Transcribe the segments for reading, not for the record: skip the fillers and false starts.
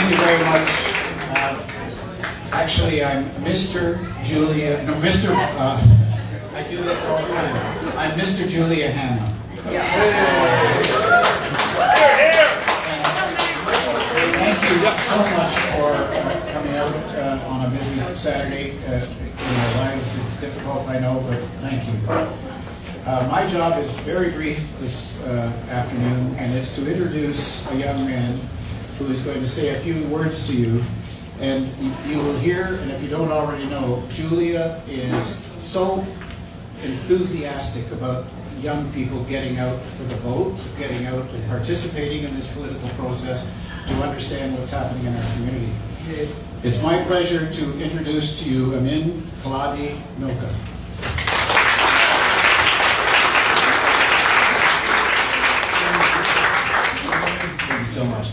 Thank you very much. Actually, I'm Mr. Julia, no, Mr. I do this all the time. I'm Mr. Julia Hanna. Thank you so much for coming out on a busy Saturday in our lives. It's difficult, I know, but thank you. My job is very brief this afternoon, and it's to introduce a young man who is going to say a few words to you. And you will hear, and if you don't already know, Julia is so enthusiastic about young people getting out for the vote, getting out and participating in this political process to understand what's happening in our community. It's my pleasure to introduce to you Amin Kaladi Noka. Thank you so much.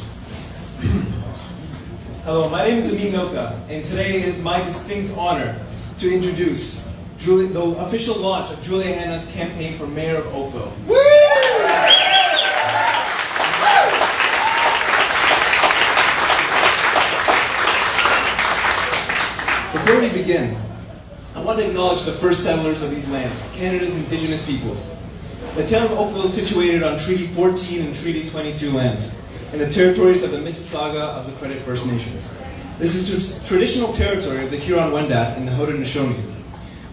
Hello, my name is Amin Noka, and today is my distinct honor to introduce the official launch of Julia Hanna's campaign for Mayor of Oakville. Before we begin, I want to acknowledge the first settlers of these lands, Canada's Indigenous peoples. The town of Oakville is situated on Treaty 14 and Treaty 22 lands, in the territories of the Mississauga of the Credit First Nations. This is traditional territory of the Huron-Wendat and the Haudenosaunee.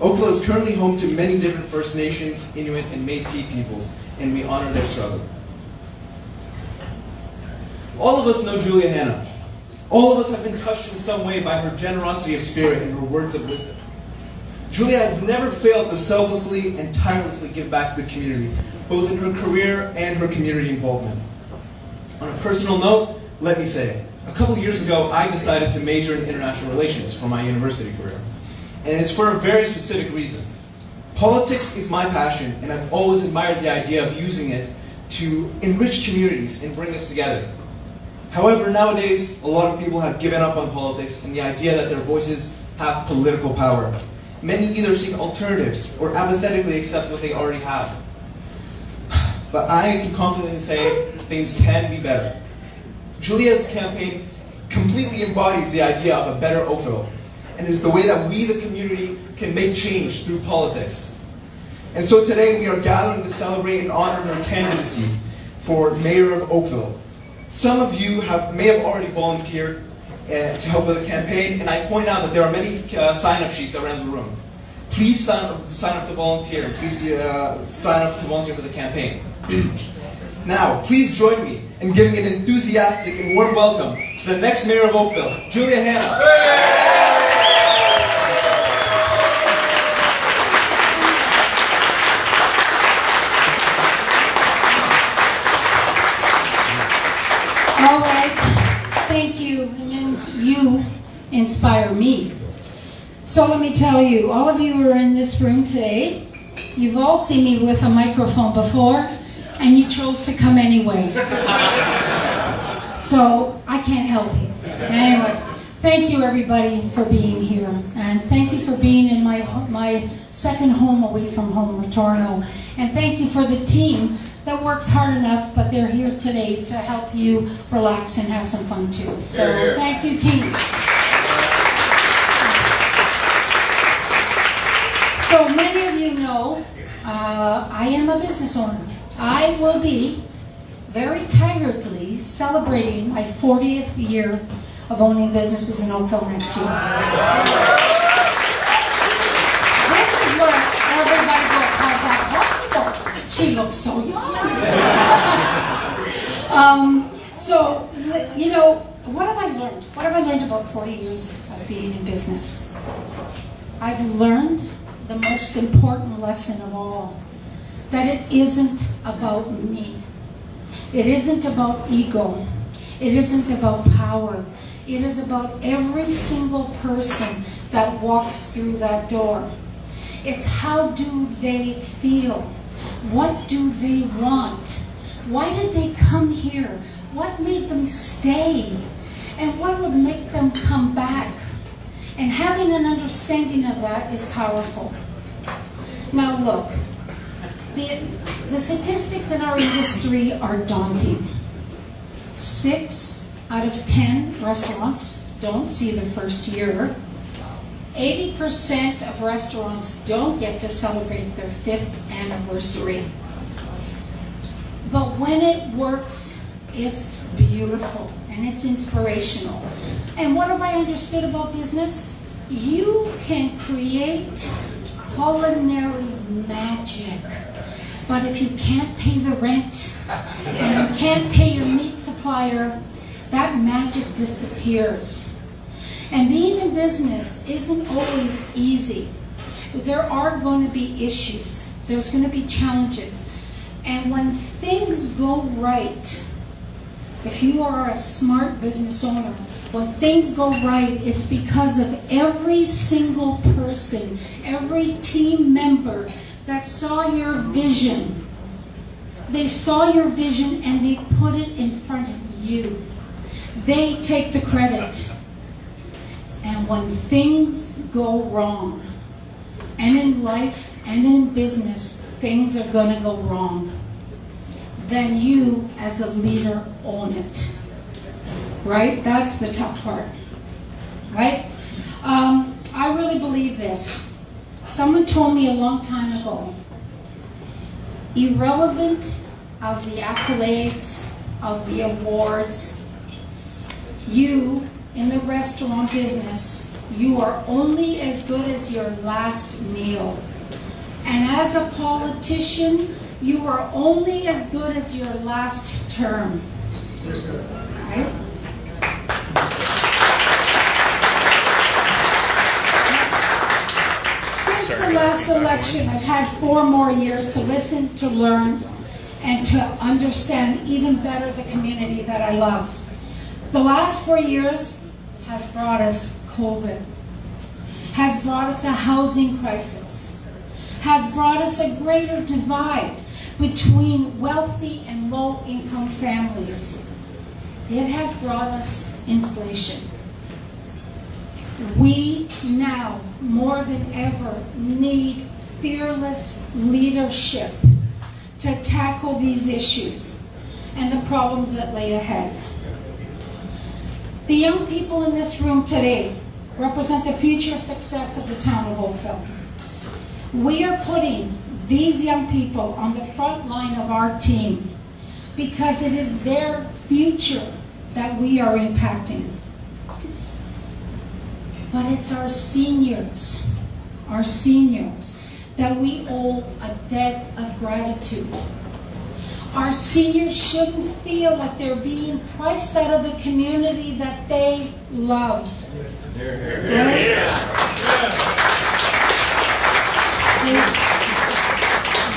Oakville is currently home to many different First Nations, Inuit, and Métis peoples, and we honor their struggle. All of us know Julia Hanna. All of us have been touched in some way by her generosity of spirit and her words of wisdom. Julia has never failed to selflessly and tirelessly give back to the community, both in her career and her community involvement. On a personal note, let me say, a couple of years ago, I decided to major in international relations for my university career. And it's for a very specific reason. Politics is my passion, and I've always admired the idea of using it to enrich communities and bring us together. However, nowadays, a lot of people have given up on politics and the idea that their voices have political power. Many either seek alternatives or apathetically accept what they already have. But I can confidently say things can be better. Julia's campaign completely embodies the idea of a better Oakville, and it is the way that we, the community, can make change through politics. And so today we are gathering to celebrate and honor her candidacy for Mayor of Oakville. Some of you may have already volunteered to help with the campaign, and I point out that there are many sign-up sheets around the room. Please sign up to volunteer, and please sign up to volunteer for the campaign. Now, please join me in giving an enthusiastic and warm welcome to the next Mayor of Oakville, Julia Hanna. All right, thank you, and you inspire me. So let me tell you, all of you who are in this room today, you've all seen me with a microphone before, and you chose to come anyway. So I can't help you. Anyway, thank you everybody for being here, and thank you for being in my second home away from home, Toronto, and thank you for the team that works hard enough, but they're here today to help you relax and have some fun too. So thank you, team. So many of you know I am a business owner. I will be very tiredly celebrating my 40th year of owning businesses in Oakville next year. This is what everybody calls that possible. She looks so young. So, you know, what have I learned? What have I learned about 40 years of being in business? I've learned the most important lesson of all, that it isn't about me. It isn't about ego. It isn't about power. It is about every single person that walks through that door. It's how do they feel? What do they want? Why did they come here? What made them stay? And what would make them come back? And having an understanding of that is powerful. Now look, the statistics in our industry are daunting. 6 out of 10 restaurants don't see the first year. 80% of restaurants don't get to celebrate their 5th anniversary. But when it works, it's beautiful and it's inspirational. And what have I understood about business? You can create culinary magic. But if you can't pay the rent and you can't pay your meat supplier, that magic disappears. And being in business isn't always easy. There are going to be issues. There's going to be challenges. And when things go right, if you are a smart business owner, when things go right, it's because of every single person, every team member that saw your vision. They saw your vision and they put it in front of you. They take the credit. And when things go wrong, and in life and in business, things are going to go wrong, then you as a leader own it. Right? That's the tough part. Right? I really believe this. Someone told me a long time ago, irrelevant of the accolades, of the awards, you in the restaurant business, you are only as good as your last meal. And as a politician, you are only as good as your last term. Right? Since the last election, I've had 4 more years to listen, to learn, and to understand even better the community that I love. The last 4 years has brought us COVID, has brought us a housing crisis, has brought us a greater divide between wealthy and low-income families. It has brought us inflation. We now, more than ever, need fearless leadership to tackle these issues and the problems that lay ahead. The young people in this room today represent the future success of the town of Oakville. We are putting these young people on the front line of our team because it is their future that we are impacting. But it's our seniors that we owe a debt of gratitude. Our seniors shouldn't feel like they're being priced out of the community that they love. Right?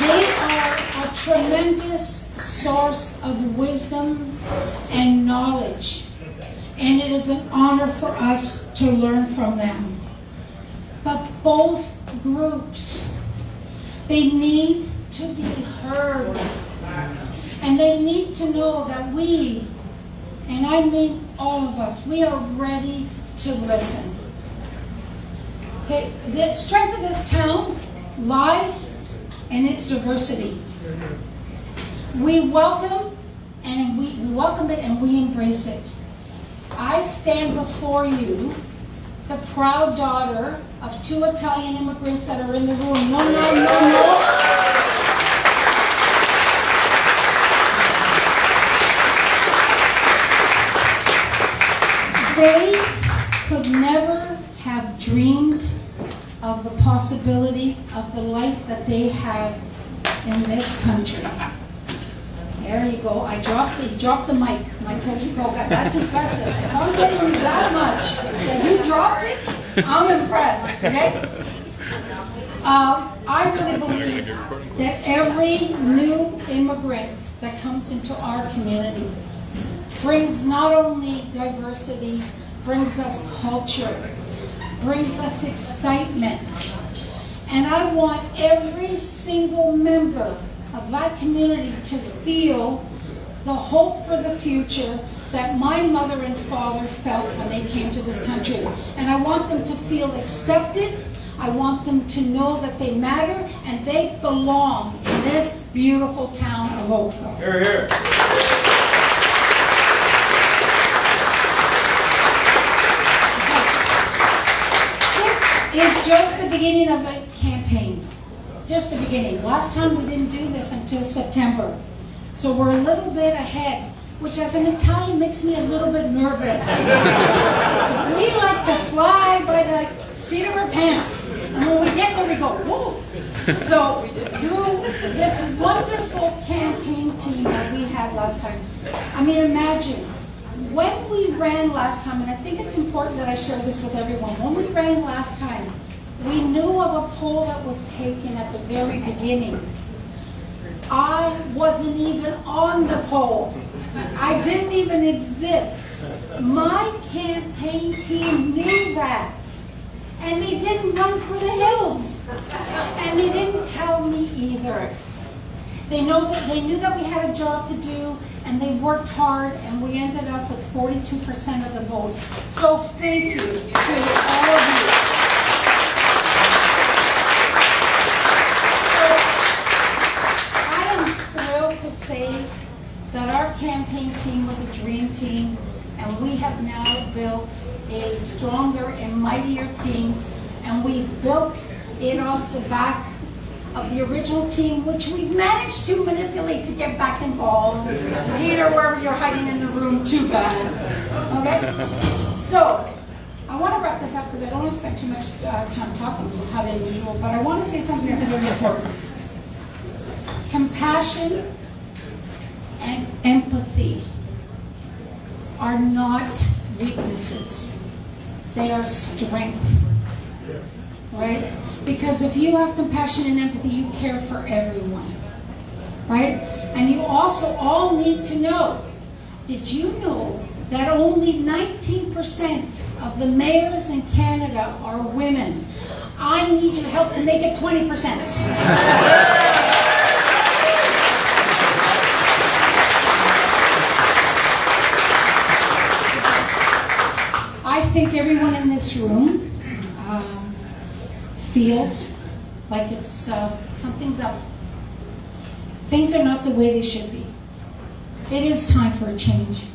They are a tremendous source of wisdom and knowledge, and it is an honor for us to learn from them. But both groups, they need to be heard. And they need to know that we, and I mean all of us, we are ready to listen. Okay, the strength of this town lies in its diversity. We welcome it and we embrace it. I stand before you, the proud daughter of 2 Italian immigrants that are in the room. No. They could never have dreamed of the possibility of the life that they have in this country. There you go. He dropped the mic. My coach Koga. That's impressive. If I'm getting you that much, that you dropped it, I'm impressed. Okay? I really believe that every new immigrant that comes into our community brings not only diversity, brings us culture, brings us excitement. And I want every single member of that community to feel the hope for the future that my mother and father felt when they came to this country. And I want them to feel accepted. I want them to know that they matter and they belong in this beautiful town of Oakville. Here, here. beginning of a campaign. Just the beginning. Last time we didn't do this until September. So we're a little bit ahead, which as an Italian makes me a little bit nervous. We like to fly by the seat of our pants. And when we get there, we go, whoa. So through this wonderful campaign team that we had last time, I mean, imagine, when we ran last time, and I think it's important that I share this with everyone, when we ran last time, we knew of a poll that was taken at the very beginning. I wasn't even on the poll. I didn't even exist. My campaign team knew that. And they didn't run for the hills. And they didn't tell me either. They knew that we had a job to do, and they worked hard, and we ended up with 42% of the vote. So thank you to all of you. So I am thrilled to say that our campaign team was a dream team, and we have now built a stronger and mightier team, and we've built it off the back of the original team, which we've managed to manipulate to get back involved. Peter, wherever you're hiding in the room, too bad. Okay? So, I want to wrap this up because I don't want to spend too much time talking, which is highly unusual, but I want to say something that's very important. Compassion and empathy are not weaknesses. They are strength. Right? Because if you have compassion and empathy, you care for everyone. Right? And you also all need to know, did you know that only 19% of the mayors in Canada are women? I need your help to make it 20%. I think everyone in this room feels like it's something's up. Things are not the way they should be. It is time for a change.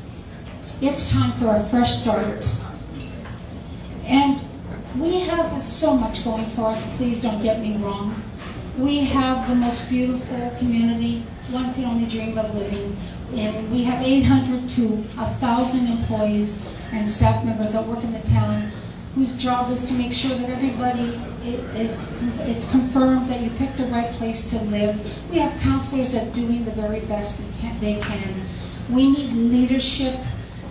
It's time for a fresh start. And we have so much going for us, please don't get me wrong. We have the most beautiful community one can only dream of living in. We have 800 to 1,000 employees and staff members that work in the town, whose job is to make sure that everybody it's confirmed that you picked the right place to live. We have counselors that are doing the very best they can. We need leadership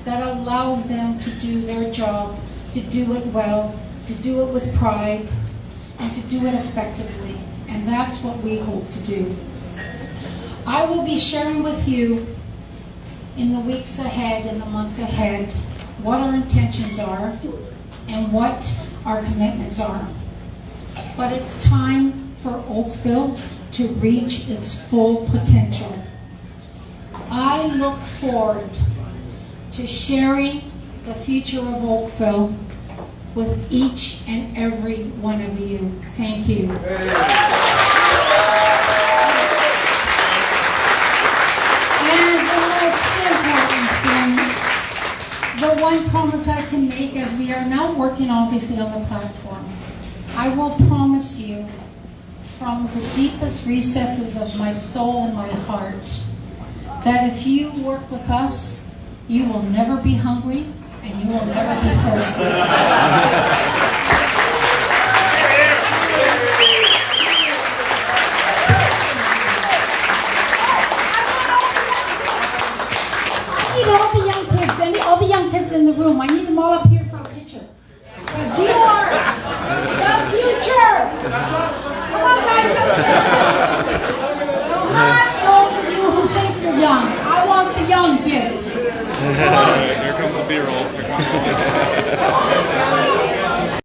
that allows them to do their job, to do it well, to do it with pride, and to do it effectively. And that's what we hope to do. I will be sharing with you in the weeks ahead, in the months ahead, what our intentions are and what our commitments are. But it's time for Oakville to reach its full potential. I look forward to sharing the future of Oakville with each and every one of you. Thank you. And the most important thing, the one promise I can make, as we are now working obviously on the platform, I will promise you from the deepest recesses of my soul and my heart that if you work with us, you will never be hungry and you will never be thirsty. I need all the young kids, and all the young kids in the room, I need them all up here for a picture. Because you are the future. Come on, guys. Not those of you who think you're young. I want the young kids. Come on. Here comes the B-roll.